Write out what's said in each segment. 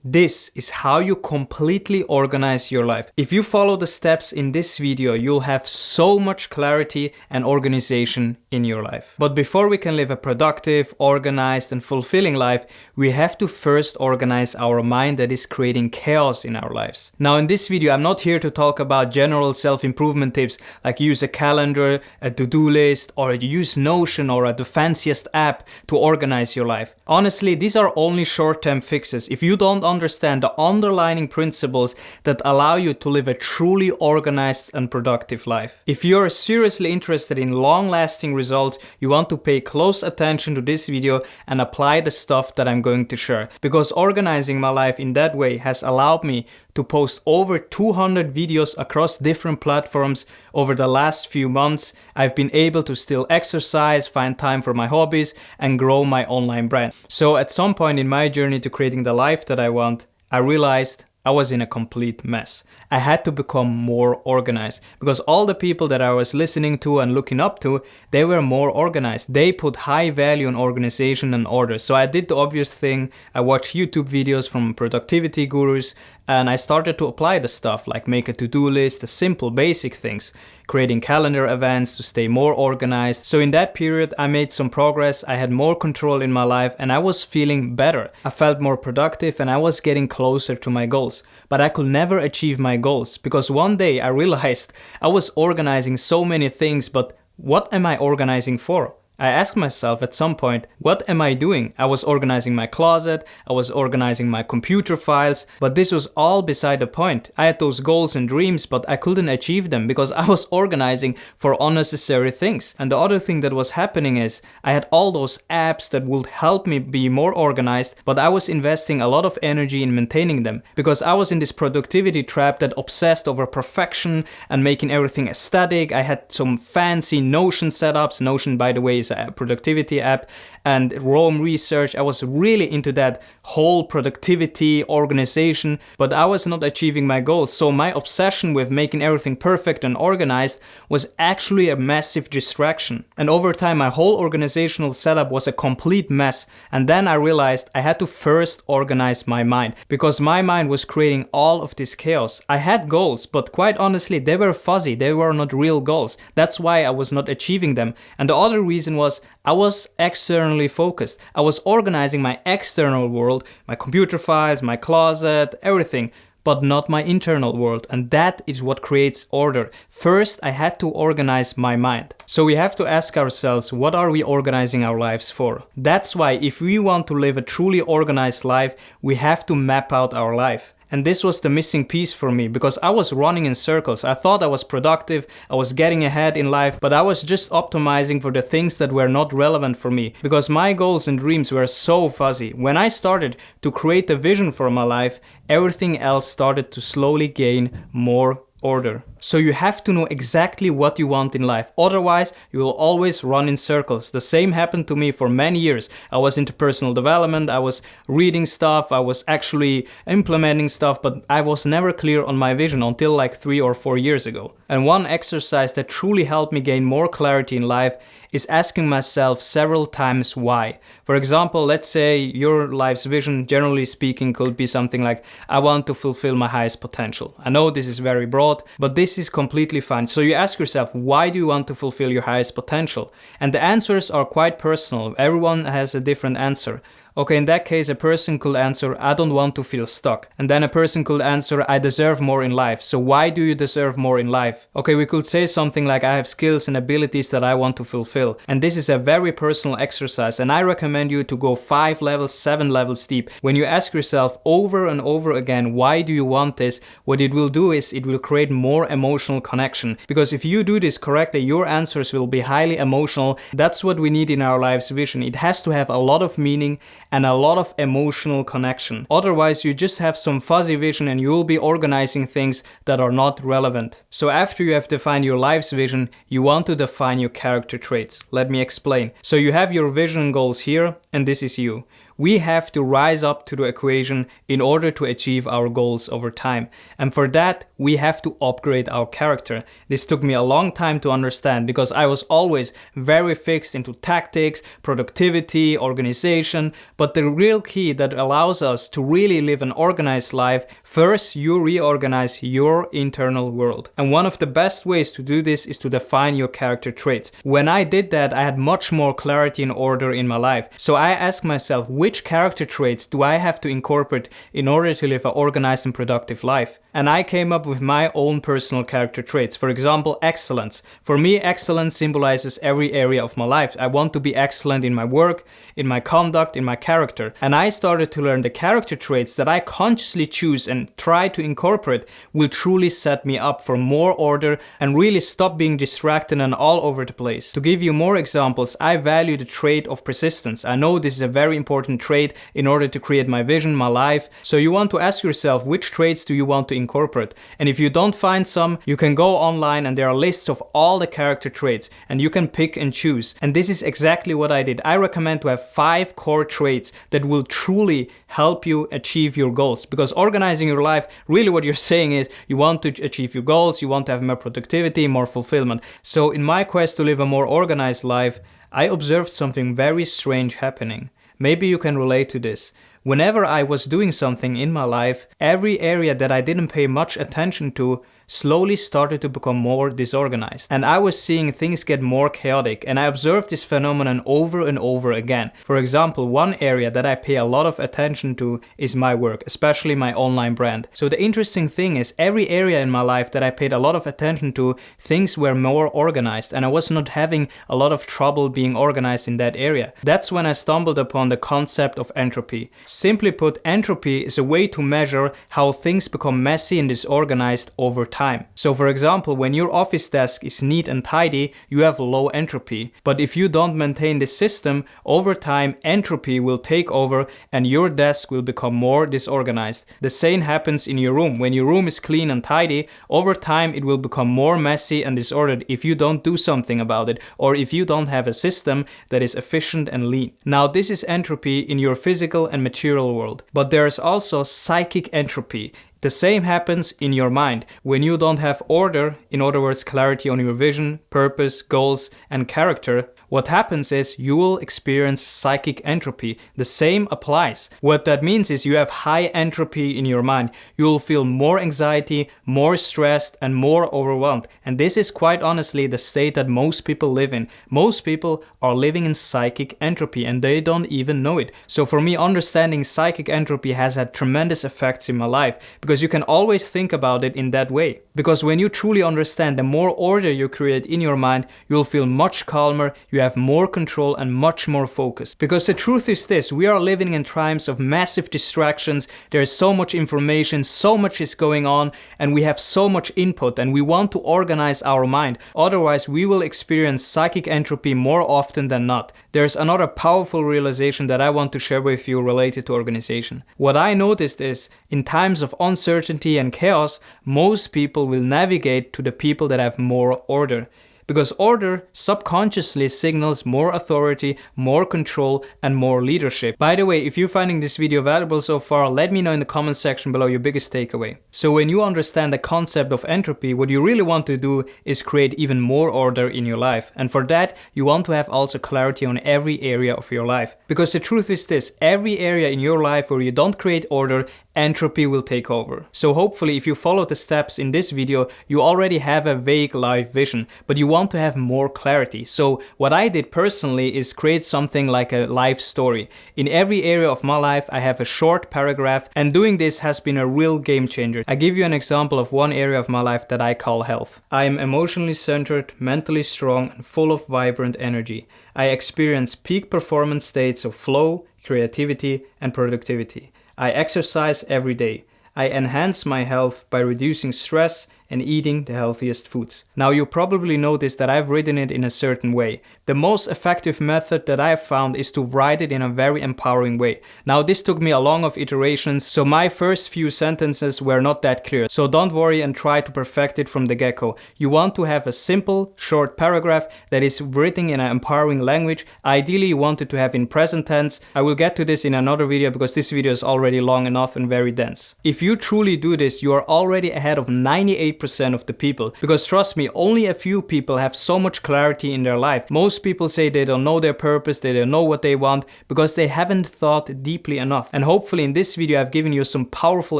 This is how you completely organize your life. If you follow the steps in this video, you'll have so much clarity and organization in your life. But before we can live a productive, organized, and fulfilling life, we have to first organize our mind that is creating chaos in our lives. Now, in this video, I'm not here to talk about general self-improvement tips like use a calendar, a to-do list, or use Notion or the fanciest app to organize your life. Honestly, these are only short-term fixes. If you don't understand the underlying principles that allow you to live a truly organized and productive life. If you're seriously interested in long-lasting results, you want to pay close attention to this video and apply the stuff that I'm going to share. Because organizing my life in that way has allowed me to post over 200 videos across different platforms over the last few months. I've been able to still exercise, find time for my hobbies, and grow my online brand. So at some point in my journey to creating the life that I want, I realized I was in a complete mess. I had to become more organized because all the people that I was listening to and looking up to, they were more organized. They put high value on organization and order. So I did the obvious thing. I watched YouTube videos from productivity gurus and I started to apply the stuff like make a to-do list, the simple basic things, creating calendar events to stay more organized. So in that period, I made some progress. I had more control in my life and I was feeling better. I felt more productive and I was getting closer to my goals. But I could never achieve my goals because one day I realized I was organizing so many things, but what am I organizing for? I asked myself at some point, what am I doing? I was organizing my closet, I was organizing my computer files, but this was all beside the point. I had those goals and dreams, but I couldn't achieve them because I was organizing for unnecessary things. And the other thing that was happening is I had all those apps that would help me be more organized, but I was investing a lot of energy in maintaining them because I was in this productivity trap that obsessed over perfection and making everything aesthetic. I had some fancy Notion setups. Notion, by the way, is a productivity app, and Rome research. I was really into that whole productivity organization, but I was not achieving my goals. So my obsession with making everything perfect and organized was actually a massive distraction. And over time, my whole organizational setup was a complete mess. And then I realized I had to first organize my mind because my mind was creating all of this chaos. I had goals, but quite honestly, they were fuzzy. They were not real goals. That's why I was not achieving them. And the other reason was I was externally focused. I was organizing my external world, my computer files, my closet, everything, but not my internal world. And that is what creates order. First, I had to organize my mind. So we have to ask ourselves, what are we organizing our lives for? That's why if we want to live a truly organized life, we have to map out our life. And this was the missing piece for me because I was running in circles. I thought I was productive, I was getting ahead in life, but I was just optimizing for the things that were not relevant for me because my goals and dreams were so fuzzy. When I started to create a vision for my life, everything else started to slowly gain more order. So you have to know exactly what you want in life. Otherwise, you will always run in circles. The same happened to me for many years. I was into personal development, I was reading stuff, I was actually implementing stuff, but I was never clear on my vision until like 3 or 4 years ago. And one exercise that truly helped me gain more clarity in life is asking myself several times why. For example, let's say your life's vision, generally speaking, could be something like, I want to fulfill my highest potential. I know this is very broad, but this is completely fine. So you ask yourself, why do you want to fulfill your highest potential? And the answers are quite personal. Everyone has a different answer. Okay, in that case, a person could answer, I don't want to feel stuck. And then a person could answer, I deserve more in life. So why do you deserve more in life? Okay, we could say something like, I have skills and abilities that I want to fulfill. And this is a very personal exercise. And I recommend you to go 5 levels, 7 levels deep. When you ask yourself over and over again, why do you want this? What it will do is it will create more emotional connection. Because if you do this correctly, your answers will be highly emotional. That's what we need in our life's vision. It has to have a lot of meaning and a lot of emotional connection. Otherwise, you just have some fuzzy vision and you will be organizing things that are not relevant. So after you have defined your life's vision, you want to define your character traits. Let me explain. So you have your vision goals here, and this is you. we have to rise up to the equation in order to achieve our goals over time. And for that, we have to upgrade our character. This took me a long time to understand because I was always very fixed into tactics, productivity, organization. But the real key that allows us to really live an organized life, first you reorganize your internal world. And one of the best ways to do this is to define your character traits. When I did that, I had much more clarity and order in my life. So I asked myself, which character traits do I have to incorporate in order to live an organized and productive life? And I came up with my own personal character traits. For example, excellence. For me, excellence symbolizes every area of my life. I want to be excellent in my work, in my conduct, in my character. And I started to learn the character traits that I consciously choose and try to incorporate will truly set me up for more order and really stop being distracted and all over the place. To give you more examples, I value the trait of persistence. I know this is a very important trait in order to create my vision, my life. So you want to ask yourself, which traits do you want to incorporate? And if you don't find some, you can go online and there are lists of all the character traits and you can pick and choose. And this is exactly what I did. I recommend to have 5 core traits that will truly help you achieve your goals. Because organizing your life, really what you're saying is you want to achieve your goals, you want to have more productivity, more fulfillment. So in my quest to live a more organized life, I observed something very strange happening. Maybe you can relate to this. Whenever I was doing something in my life, every area that I didn't pay much attention to slowly started to become more disorganized. And I was seeing things get more chaotic, and I observed this phenomenon over and over again. For example, one area that I pay a lot of attention to is my work, especially my online brand. So the interesting thing is, every area in my life that I paid a lot of attention to, things were more organized, and I was not having a lot of trouble being organized in that area. That's when I stumbled upon the concept of entropy. Simply put, entropy is a way to measure how things become messy and disorganized over time. So for example, when your office desk is neat and tidy, you have low entropy. But if you don't maintain this system, over time entropy will take over and your desk will become more disorganized. The same happens in your room. When your room is clean and tidy, over time it will become more messy and disordered if you don't do something about it, or if you don't have a system that is efficient and lean. Now this is entropy in your physical and material world. But there is also psychic entropy. The same happens in your mind. When you don't have order, in other words, clarity on your vision, purpose, goals, and character, what happens is you will experience psychic entropy. The same applies. What that means is you have high entropy in your mind. You will feel more anxiety, more stressed, and more overwhelmed. And this is quite honestly the state that most people live in. Most people are living in psychic entropy and they don't even know it. So for me, understanding psychic entropy has had tremendous effects in my life, because you can always think about it in that way. Because when you truly understand, the more order you create in your mind, you'll feel much calmer, you have more control and much more focus. Because the truth is this, we are living in times of massive distractions, there is so much information, so much is going on, and we have so much input, and we want to organize our mind. Otherwise, we will experience psychic entropy more often than not. There's another powerful realization that I want to share with you related to organization. What I noticed is, in times of uncertainty and chaos, most people will navigate to the people that have more order. Because order subconsciously signals more authority, more control, and more leadership. By the way, if you're finding this video valuable so far, let me know in the comment section below your biggest takeaway. So when you understand the concept of entropy, what you really want to do is create even more order in your life. And for that, you want to have also clarity on every area of your life. Because the truth is this, every area in your life where you don't create order, entropy will take over. So hopefully if you follow the steps in this video, you already have a vague life vision, but you want to have more clarity. So what I did personally is create something like a life story. In every area of my life, I have a short paragraph, and doing this has been a real game changer. I give you an example of one area of my life that I call health. I am emotionally centered, mentally strong, and full of vibrant energy. I experience peak performance states of flow, creativity, and productivity. I exercise every day. I enhance my health by reducing stress, and eating the healthiest foods. Now you probably noticed that I've written it in a certain way. The most effective method that I've found is to write it in a very empowering way. Now this took me a long of iterations, so my first few sentences were not that clear. So don't worry and try to perfect it from the get-go. You want to have a simple, short paragraph that is written in an empowering language. Ideally you want it to have in present tense. I will get to this in another video because this video is already long enough and very dense. If you truly do this, you are already ahead of 98% of the people, because trust me, only a few people have so much clarity in their life. Most people say they don't know their purpose, they don't know what they want because they haven't thought deeply enough. And hopefully in this video I've given you some powerful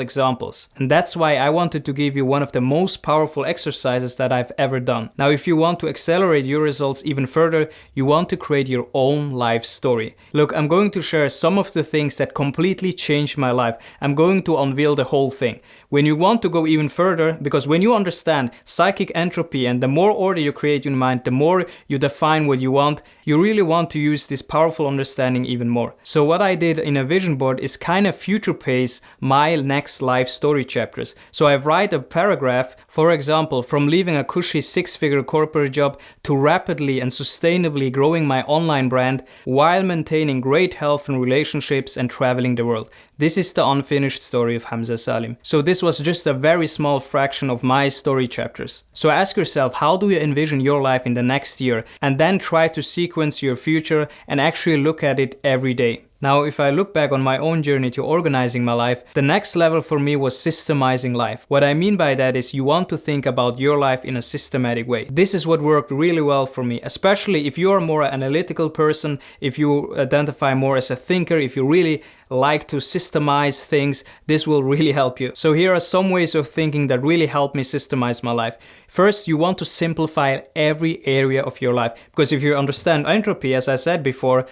examples. And that's why I wanted to give you one of the most powerful exercises that I've ever done. Now if you want to accelerate your results even further, you want to create your own life story. Look, I'm going to share some of the things that completely changed my life. I'm going to unveil the whole thing. When you want to go even further, because when you understand psychic entropy and the more order you create in your mind, the more you define what you want, you really want to use this powerful understanding even more. So what I did in a vision board is kind of future pace my next life story chapters. So I write a paragraph, for example, from leaving a cushy 6-figure corporate job to rapidly and sustainably growing my online brand while maintaining great health and relationships and traveling the world. This is the unfinished story of Hamzah Salim. So this was just a very small fraction of my story chapters. So ask yourself, how do you envision your life in the next year? And then try to sequence your future and actually look at it every day. Now, if I look back on my own journey to organizing my life, the next level for me was systemizing life. What I mean by that is you want to think about your life in a systematic way. This is what worked really well for me, especially if you are more an analytical person, if you identify more as a thinker, if you really like to systemize things, this will really help you. So here are some ways of thinking that really helped me systemize my life. First, you want to simplify every area of your life, because if you understand entropy, as I said before,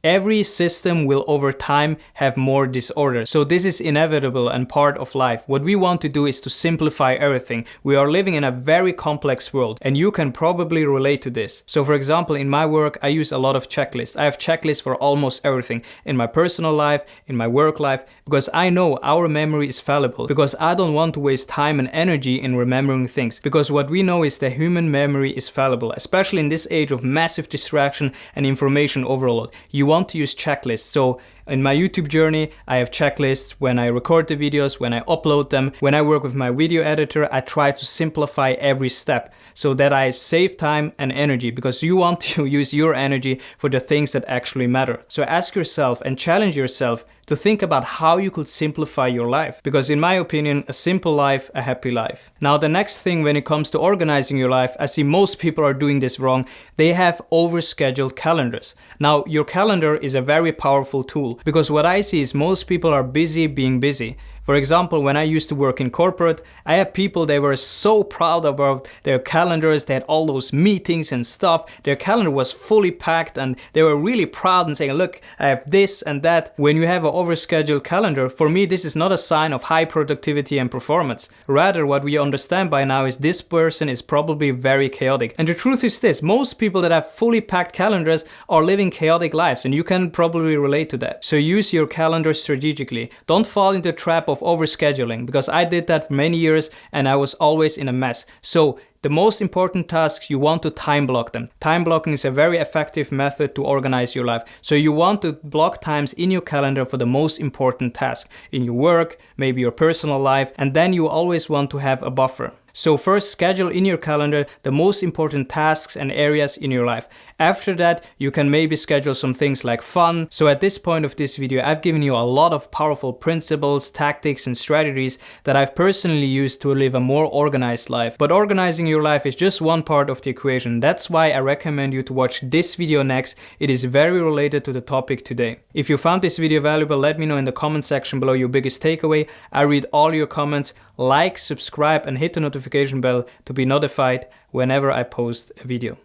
every system will over time have more disorder. So this is inevitable and part of life. What we want to do is to simplify everything. We are living in a very complex world and you can probably relate to this. So for example, in my work, I use a lot of checklists. I have checklists for almost everything in my personal life, in my work life, because I know our memory is fallible, because I don't want to waste time and energy in remembering things, because what we know is that human memory is fallible, especially in this age of massive distraction and information overload. You want to use checklists. So in my YouTube journey, I have checklists when I record the videos, when I upload them, when I work with my video editor, I try to simplify every step so that I save time and energy, because you want to use your energy for the things that actually matter. So ask yourself and challenge yourself to think about how you could simplify your life, because in my opinion, a simple life, a happy life. Now the next thing when it comes to organizing your life, I see most people are doing this wrong. They have overscheduled calendars. Now your calendar is a very powerful tool, because what I see is most people are busy being busy. For example, when I used to work in corporate, I had people, they were so proud about their calendars, they had all those meetings and stuff, their calendar was fully packed and they were really proud and saying, look, I have this and that. When you have an overscheduled calendar, for me this is not a sign of high productivity and performance. Rather, what we understand by now is this person is probably very chaotic. And the truth is this, most people that have fully packed calendars are living chaotic lives, and you can probably relate to that. So use your calendar strategically. Don't fall into the trap of overscheduling, because I did that for many years and I was always in a mess. So the most important tasks, you want to time block them. Time blocking is a very effective method to organize your life. So you want to block times in your calendar for the most important task in your work, maybe your personal life, and then you always want to have a buffer. So first, schedule in your calendar the most important tasks and areas in your life. After that, you can maybe schedule some things like fun. So at this point of this video, I've given you a lot of powerful principles, tactics, and strategies that I've personally used to live a more organized life. But organizing your life is just one part of the equation. That's why I recommend you to watch this video next. It is very related to the topic today. If you found this video valuable, let me know in the comment section below your biggest takeaway. I read all your comments. Like, subscribe, and hit the notification bell to be notified whenever I post a video.